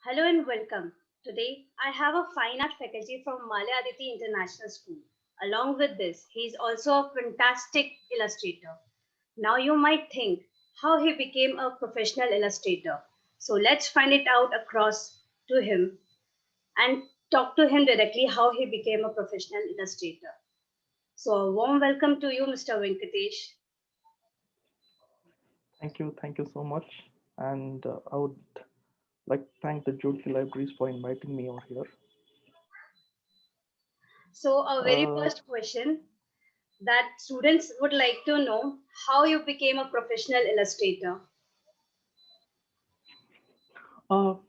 Hello and welcome. Today I have a fine art faculty from Aditi International School. Along with this, he is also a fantastic illustrator. Now you might think how he became a professional illustrator. So let's find it out across to him and talk to him directly how he became a professional illustrator. So a warm welcome to you, Mr. Venkatesh. Thank you so much. And I would like to thank the Jyoti Libraries for inviting me over here. So a very Uh, first question that students would like to know how you became a professional illustrator.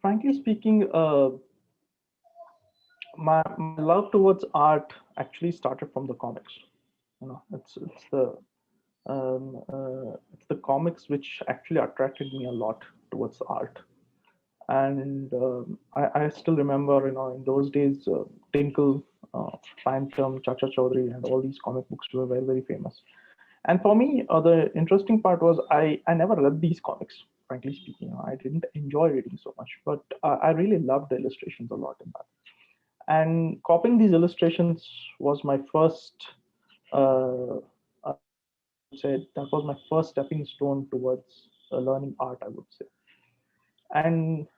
Frankly speaking, my love towards art actually started from the comics. It's the comics which actually attracted me a lot towards art. And I still remember, in those days, Tinkle, Phantom, Chacha Chaudhary, and all these comic books were very, very famous. And for me, the interesting part was I never read these comics, frankly speaking. I didn't enjoy reading so much, but I really loved the illustrations a lot in that. And copying these illustrations was my first, uh, I would say, that was my first stepping stone towards learning art, I would say. And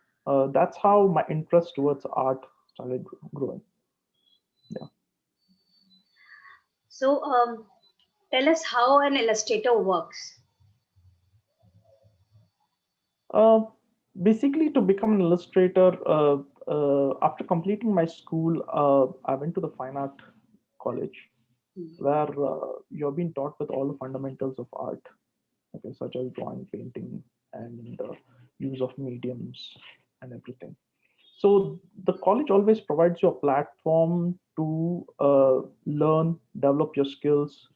that's how my interest towards art started growing. Yeah. So, tell us how an illustrator works. Uh, Basically, to become an illustrator, after completing my school, I went to the fine art college where you're being taught with all the fundamentals of art, okay, such as drawing, painting, and use of mediums and everything. So the college always provides you a platform to learn, develop your skills,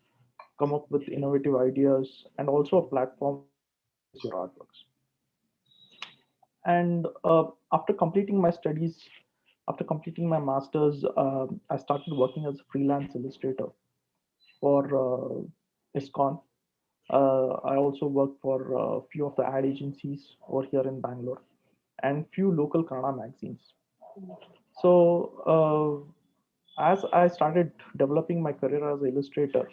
come up with innovative ideas, and also a platform where you can showcase your artworks. And after completing my studies, after completing my masters, I started working as a freelance illustrator for ISKCON. I also worked for a few of the ad agencies over here in Bangalore and few local Kannada magazines. So as I started developing my career as an illustrator,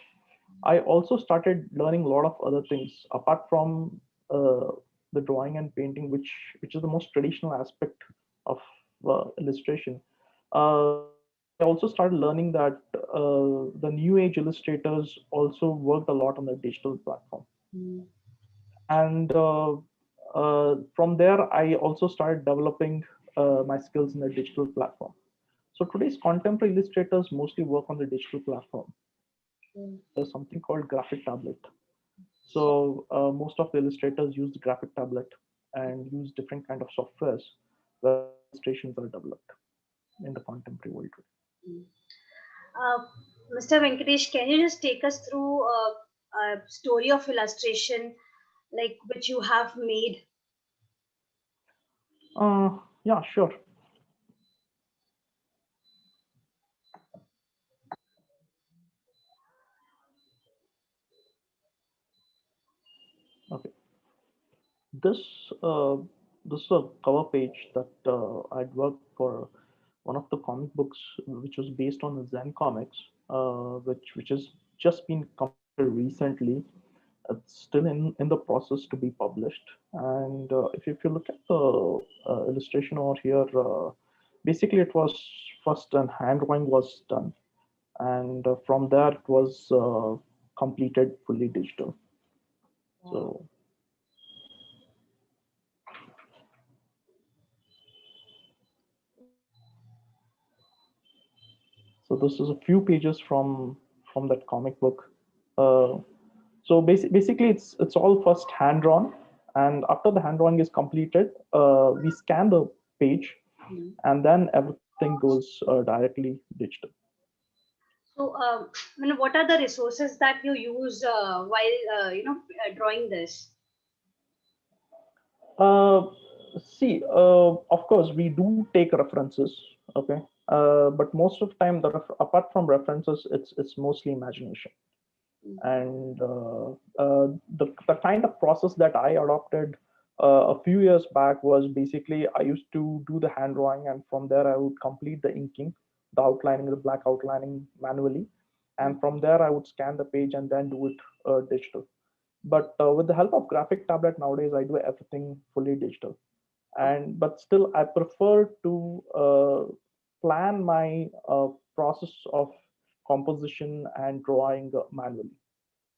I also started learning a lot of other things apart from uh, the drawing and painting, which is the most traditional aspect of illustration. I also started learning that the new age illustrators also worked a lot on the digital platform, Mm. and from there I also started developing my skills in the digital platform. So today's contemporary illustrators mostly work on the digital platform. Mm. There's something called graphic tablet. So most of the illustrators use the graphic tablet and use different kind of softwares where illustrations are developed in the contemporary world today. Mm. Uh, Mr. Venkatesh, can you just take us through a story of illustration, like which you have made? Yeah, sure. Okay. This uh, this is a cover page that I'd worked for one of the comic books, which was based on the Zen comics, which has just been completed recently. It's still in the process to be published. And if you look at the illustration over here, basically it was first an hand drawing was done, and from there it was completed fully digital. Wow. So So this is a few pages from that comic book. Uh, so basically, it's all first hand drawn, and after the hand drawing is completed, we scan the page, Mm. and then everything goes directly digital. So, what are the resources that you use while drawing this? Uh, See, of course, we do take references, okay, but most of the time, apart from references, it's mostly imagination. And the kind of process that I adopted a few years back was basically I used to do the hand drawing, and from there I would complete the inking, the outlining, the black outlining manually, and from there I would scan the page and then do it digital. But with the help of graphic tablet nowadays, I do everything fully digital. And but still, I prefer to plan my process of composition and drawing manually.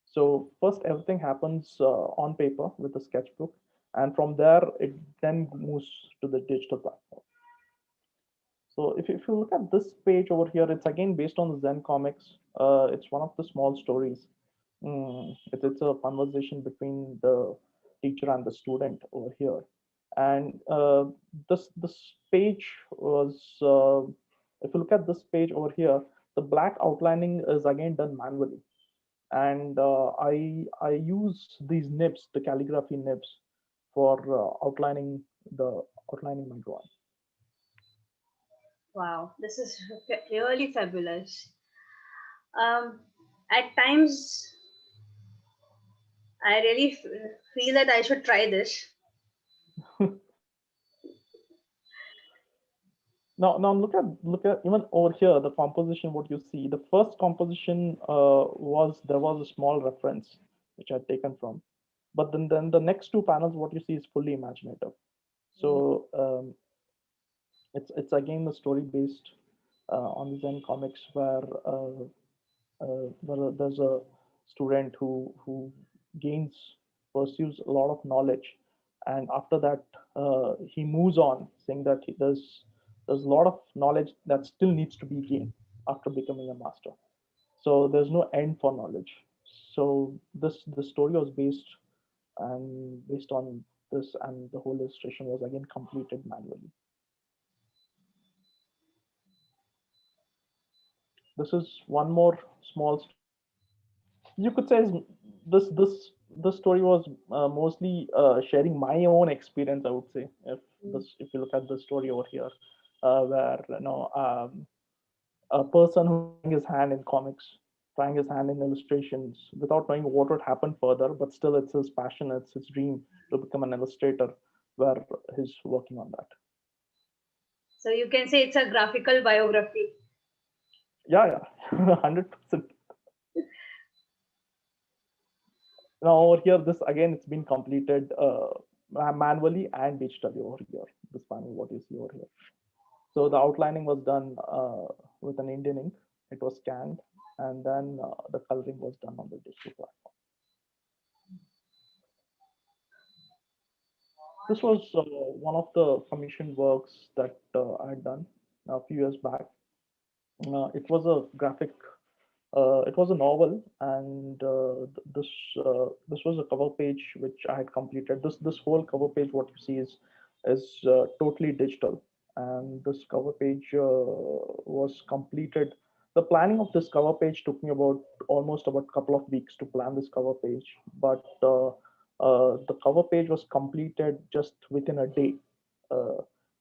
So first, everything happens on paper with a sketchbook, and from there, it then moves to the digital platform. So if you look at this page over here, it's again based on the Zen comics. It's one of the small stories. It's a conversation between the teacher and the student over here, and this page was. If you look at this page over here, the black outlining is again done manually, and I use these nibs, the calligraphy nibs, for outlining my drawing. Wow, this is really fabulous. Um, at times, I really feel that I should try this. Now look at even over here the composition. What you see, the first composition was there was a small reference which I'd taken from, but then the next two panels what you see is fully imaginative. So it's again the story based on the Zen comics where there's a student who gains pursues a lot of knowledge, and after that he moves on, saying that there's a lot of knowledge that still needs to be gained after becoming a master. So there's no end for knowledge. So the story was based on this, and the whole illustration was again completed manually. This is one more small story. You could say this story was mostly sharing my own experience. I would say if you look at the story over here, where a person who's trying his hand in comics, trying his hand in illustrations without knowing what would happen further, but still it's his passion, it's his dream to become an illustrator, where he's working on that. So you can say it's a graphical biography. Yeah, yeah, 100%. Now over here, this again, it's been completed manually and digitally over here. This panel, what you see over here. So the outlining was done with an Indian ink. It was scanned, and then the coloring was done on the digital platform. This was one of the commissioned works that I had done a few years back. It was a graphic. It was a novel, and this was a cover page which I had completed. This whole cover page, what you see is totally digital, and this cover page was completed. The planning of this cover page took me about almost about a couple of weeks to plan this cover page, but the cover page was completed just within a day. Uh,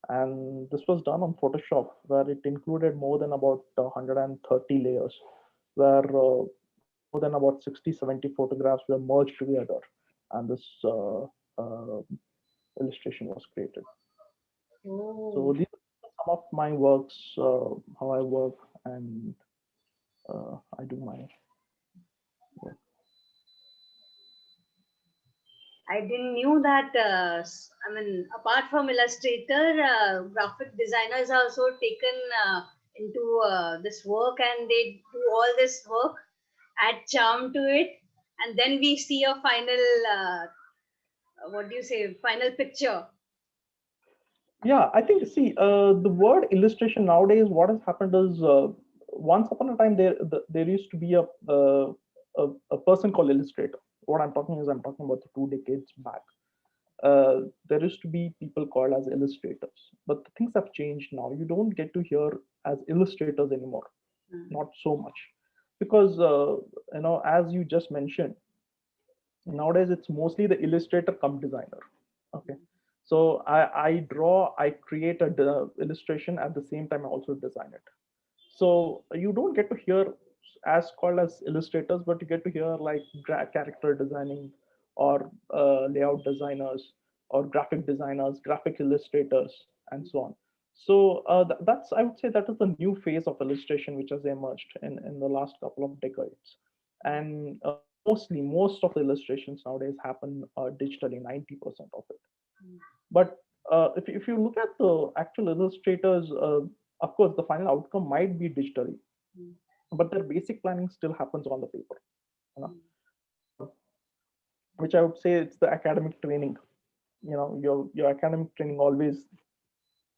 and this was done on Photoshop, where it included more than about 130 layers, where more than about 60, 70 photographs were merged together, and this illustration was created. So Oh, these are some of my works, how I work, and I do my work. I didn't knew that. I mean, apart from Illustrator, graphic designers are also taken into this work, and they do all this work, add charm to it, and then we see a final. What do you say? Final picture. Yeah, I think, see, the word illustration nowadays, what has happened is once upon a time there used to be a person called illustrator. What I'm talking is I'm talking about the 2 decades back. There used to be people called as illustrators, but things have changed now. You don't get to hear as illustrators anymore, Mm. not so much, because as you just mentioned, nowadays it's mostly the illustrator come designer. Okay, so I draw, I create a illustration, at the same time I also design it. So you don't get to hear as called as illustrators, but you get to hear like character designing, or layout designers, or graphic designers, graphic illustrators, and so on. So that's, I would say, that is the new phase of illustration which has emerged in the last couple of decades. And mostly, most of the illustrations nowadays happen digitally, 90% of it. But if you look at the actual illustrators, of course, the final outcome might be digitally, but their basic planning still happens on the paper. You know? Which I would say it's the academic training. Your academic training always,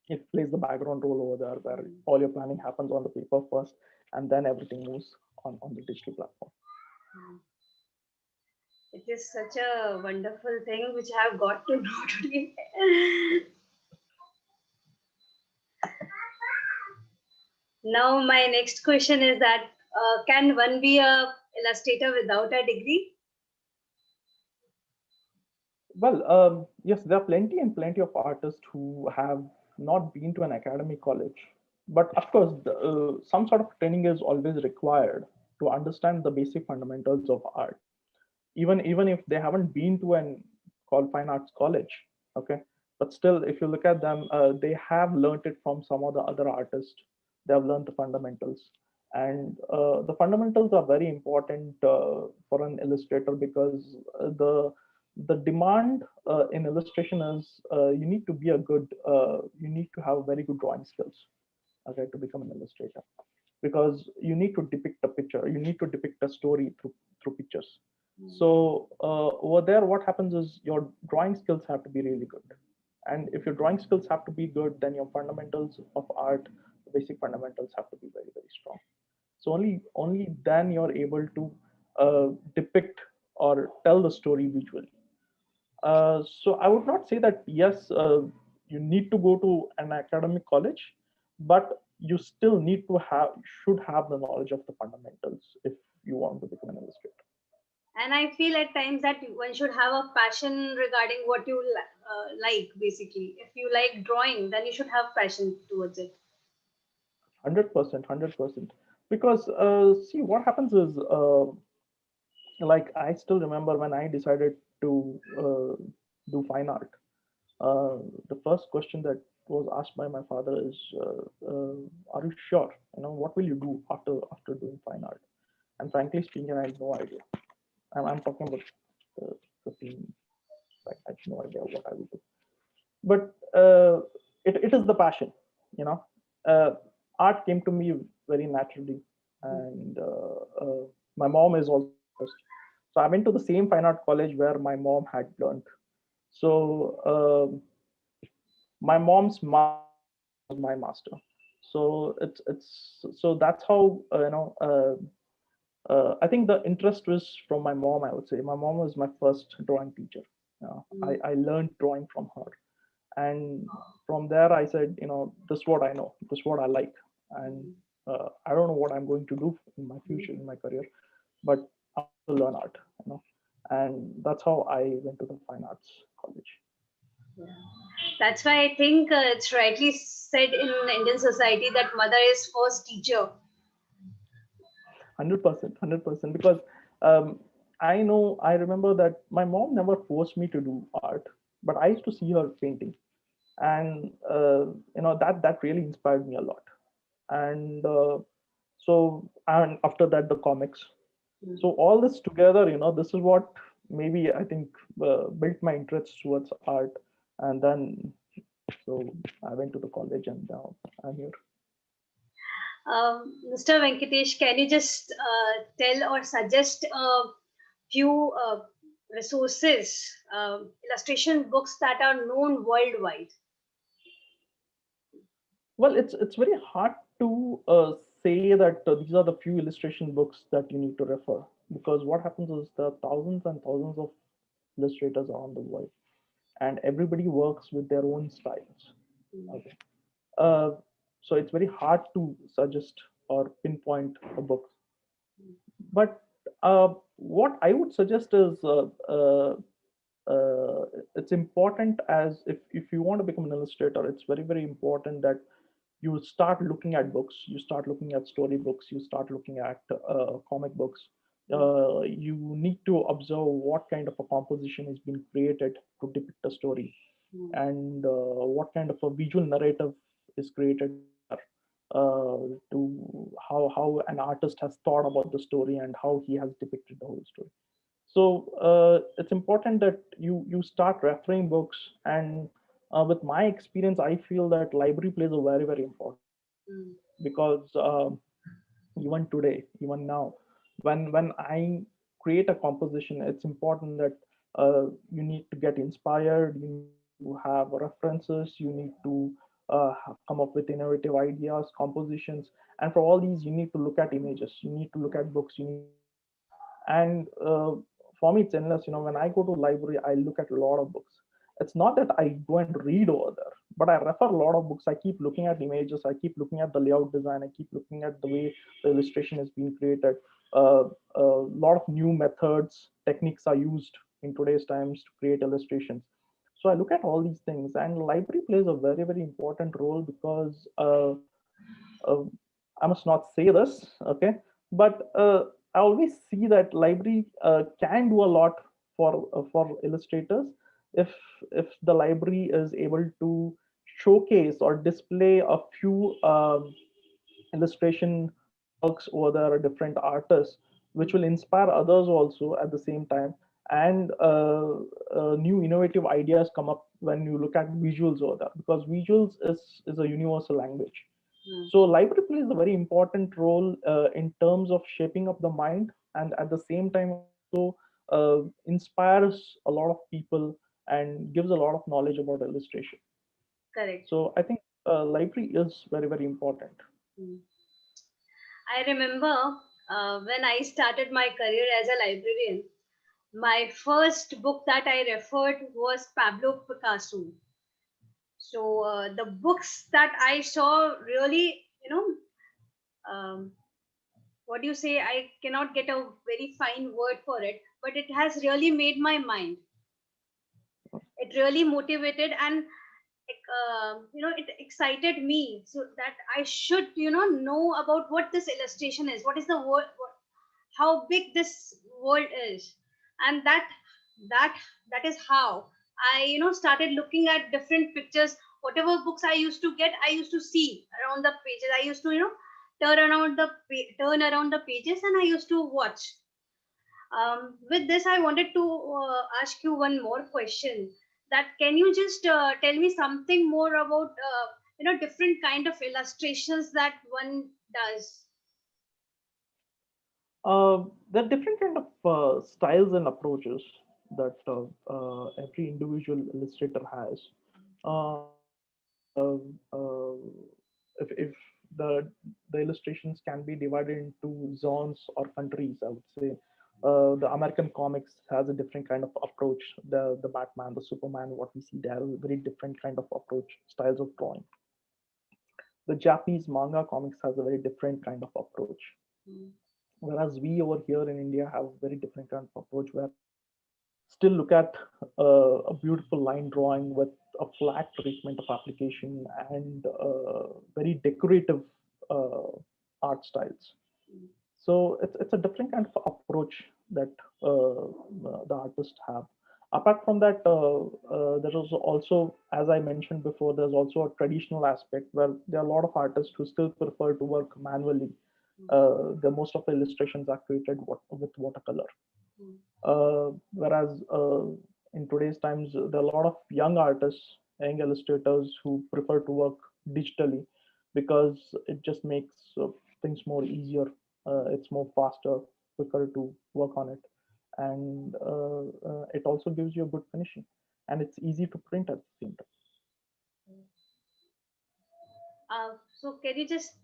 it plays the background role over there, where all your planning happens on the paper first, and then everything moves on the digital platform. It is such a wonderful thing which I have got to know today. Now, my next question is that can one be a illustrator without a degree? Well, yes, there are plenty and plenty of artists who have not been to an academic college, but of course, some sort of training is always required to understand the basic fundamentals of art. Even if they haven't been to an called fine arts college, okay, but still, if you look at them, they have learned it from some of the other artists. They have learned the fundamentals, and the fundamentals are very important for an illustrator, because the demand in illustration is, you need to have very good drawing skills, okay, to become an illustrator, because you need to depict a picture, you need to depict a story through pictures. So over there, what happens is your drawing skills have to be really good, and if your drawing skills have to be good, then your fundamentals of art, the basic fundamentals, have to be very, very strong. So only then you're able to depict or tell the story visually. So I would not say that yes, you need to go to an academic college, but you still should have the knowledge of the fundamentals if you want to become an illustrator. And I feel at times that one should have a passion regarding what you like, basically. If you like drawing, then you should have passion towards it. 100%, 100%. Because see, what happens is, like, I still remember when I decided to do fine art. Uh, the first question that was asked by my father is, "Are you sure? What will you do after doing fine art?" And frankly speaking, I had no idea. I'm talking about 15. Like, I had no idea what I would do. But it is the passion. You know, art came to me very naturally, and my mom is also an artist. So I went to the same fine art college where my mom had learned. So my mom's master was my master. So so that's how I think the interest was from my mom. I would say my mom was my first drawing teacher. I learned drawing from her, and from there I said, this is what I know, this is what I like, and I don't know what I'm going to do in my future, in my career, but I want to learn art. And that's how I went to the fine arts college. Yeah. That's why I think it's rightly said in Indian society that mother is first teacher. 100%, 100%, because um, I remember that my mom never forced me to do art, but I used to see her painting, and that really inspired me a lot. And and after that, the comics. So all this together, this is what maybe I think built my interest towards art. And then, so I went to the college, and now I'm here. Mr. Venkatesh, can you just tell or suggest a few resources, illustration books that are known worldwide? Well, it's very hard to say that these are the few illustration books that you need to refer, because what happens is there are thousands and thousands of illustrators around the world, and everybody works with their own styles. Okay. Uh, so it's very hard to suggest or pinpoint a book. But what I would suggest is, uh, it's important, as if you want to become an illustrator, it's very, very important that you start looking at books, you start looking at storybooks, you start looking at comic books, mm, You need to observe what kind of a composition is being created to depict a story, mm. and what kind of a visual narrative is created there, to how an artist has thought about the story and how he has depicted the whole story. So it's important that you start referring books, and with my experience, I feel that library plays a very important Mm. because even today, even now, when I create a composition, it's important that you need to get inspired, you need to have references, you need to come up with innovative ideas, compositions, and for all these, you need to look at images, you need to look at books, you need to read. And for me, it's endless. When I go to library, I look at a lot of books. It's not that I go and read over there, but I refer a lot of books. I keep looking at images, I keep looking at the layout design, I keep looking at the way the illustration is being created. uh, a lot of new methods, techniques are used in today's times to create illustrations. So I look at all these things, and library plays a very important role because uh, I must not say this, okay, but I always see that library can do a lot for illustrators if the library is able to showcase or display a few illustration works over there, different artists, which will inspire others also at the same time. And new innovative ideas come up when you look at visuals over there, because visuals is a universal language. Mm. So library plays a very important role in terms of shaping up the mind, and at the same time also inspires a lot of people and gives a lot of knowledge about illustration. Correct. So I think library is very important. Mm. I remember when I started my career as a librarian, my first book that I referred was Pablo Picasso. So the books that I saw really, what do you say? I cannot get a very fine word for it, but it has really made my mind. It really motivated and it excited me so that I should know about what this illustration is, what is the world, how big this world is, and that that is how I started looking at different pictures. Whatever books I used to get, I used to see around the pages. I used to turn around the pages, and I used to watch. With this, I wanted to ask you one more question. That can you just tell me something more about different kind of illustrations that one does? There are different kind of styles and approaches that every individual illustrator has. And if the illustrations can be divided into zones or countries, I would say the American comics has a different kind of approach. The Batman, the Superman, what we see there, is a very different kind of approach, styles of drawing. The Japanese manga comics has a very different kind of approach, Mm, whereas we over here in India have very different kind of approach, where we still look at a beautiful line drawing with a flat treatment of application and very decorative uh, art styles. mm, So it's a different kind of approach that the artists have. Apart from that, there is also, as I mentioned before, there's also a traditional aspect where there are a lot of artists who still prefer to work manually. mm, The most of the illustrations are created with watercolor. mm. Whereas in today's times, there are a lot of young artists, young illustrators who prefer to work digitally because it just makes things more easier. It's more faster, quicker to work on it, and it also gives you a good finishing, and it's easy to print at the same time. So can you just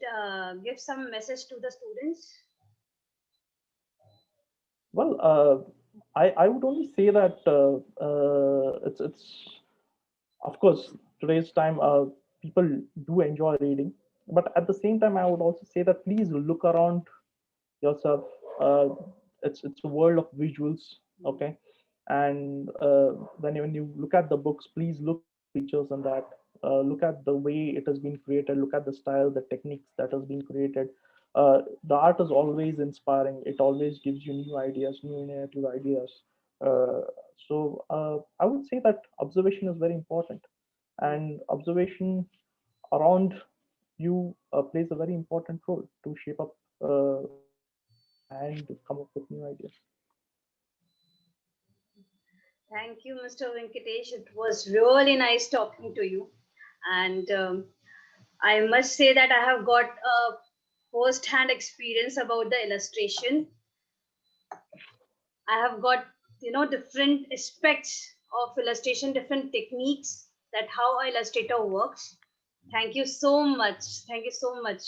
give some message to the students? Well, I would only say that it's of course today's time people do enjoy reading, but at the same time I would also say that please look around yourself. uh, it's a world of visuals, okay, and when you look at the books, please look at the features and that, look at the way it has been created, look at the style, the techniques that has been created, The art is always inspiring. It always gives you new ideas, new innovative ideas. Uh, so I would say that observation is very important, and observation around you plays a very important role to shape up your art and come up with new ideas. Thank you, Mr. Venkatesh. It was really nice talking to you. And I must say that I have got a first hand experience about the illustration. I have got, different aspects of illustration, different techniques that how a illustrator works. Thank you so much. Thank you so much.